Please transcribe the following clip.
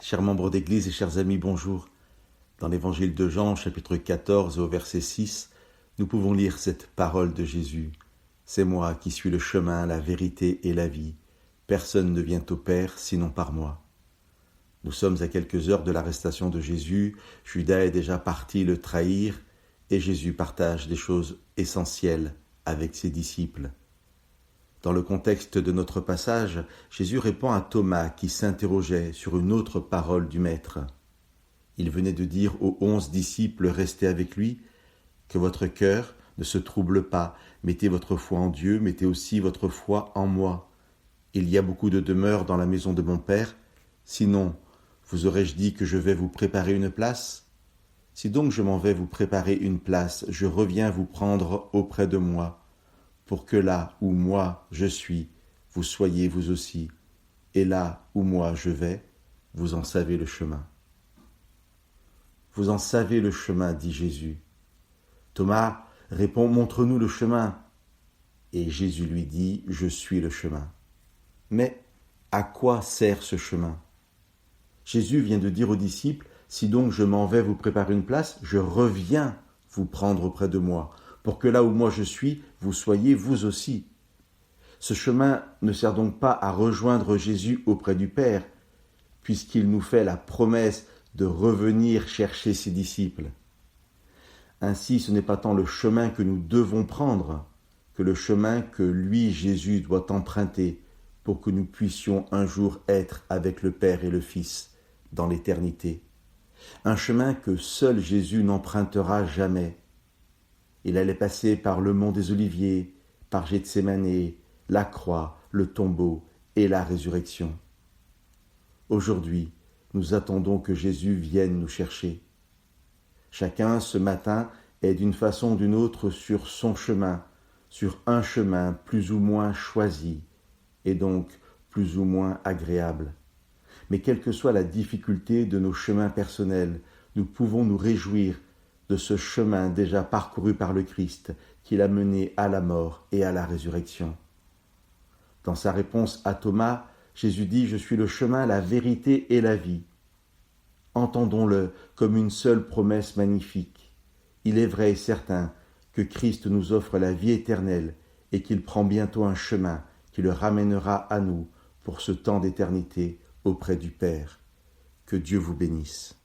Chers membres d'Église et chers amis, bonjour. Dans l'Évangile de Jean, chapitre 14, au verset 6, nous pouvons lire cette parole de Jésus. « C'est moi qui suis le chemin, la vérité et la vie. Personne ne vient au Père sinon par moi. » Nous sommes à quelques heures de l'arrestation de Jésus. Judas est déjà parti le trahir et Jésus partage des choses essentielles avec ses disciples. Dans le contexte de notre passage, Jésus répond à Thomas qui s'interrogeait sur une autre parole du Maître. Il venait de dire aux 11 disciples restés avec lui que votre cœur ne se trouble pas, mettez votre foi en Dieu, mettez aussi votre foi en moi. Il y a beaucoup de demeures dans la maison de mon Père, sinon vous aurais-je dit que je vais vous préparer une place ? Si donc je m'en vais vous préparer une place, je reviens vous prendre auprès de moi, pour que là où moi je suis, vous soyez vous aussi, et là où moi je vais, vous en savez le chemin. Vous en savez le chemin, dit Jésus. Thomas répond, montre-nous le chemin. Et Jésus lui dit, je suis le chemin. Mais à quoi sert ce chemin ? Jésus vient de dire aux disciples, si donc je m'en vais vous préparer une place, je reviens vous prendre auprès de moi, pour que là où moi je suis, vous soyez vous aussi. Ce chemin ne sert donc pas à rejoindre Jésus auprès du Père, puisqu'il nous fait la promesse de revenir chercher ses disciples. Ainsi, ce n'est pas tant le chemin que nous devons prendre, que le chemin que lui, Jésus, doit emprunter pour que nous puissions un jour être avec le Père et le Fils dans l'éternité. Un chemin que seul Jésus n'empruntera jamais. Il allait passer par le mont des Oliviers, par Gethsémane, la croix, le tombeau et la résurrection. Aujourd'hui, nous attendons que Jésus vienne nous chercher. Chacun, ce matin, est d'une façon ou d'une autre sur son chemin, sur un chemin plus ou moins choisi, et donc plus ou moins agréable. Mais quelle que soit la difficulté de nos chemins personnels, nous pouvons nous réjouir de ce chemin déjà parcouru par le Christ qui l'a mené à la mort et à la résurrection. Dans sa réponse à Thomas, Jésus dit « Je suis le chemin, la vérité et la vie ». Entendons-le comme une seule promesse magnifique. Il est vrai et certain que Christ nous offre la vie éternelle et qu'il prend bientôt un chemin qui le ramènera à nous pour ce temps d'éternité auprès du Père. Que Dieu vous bénisse.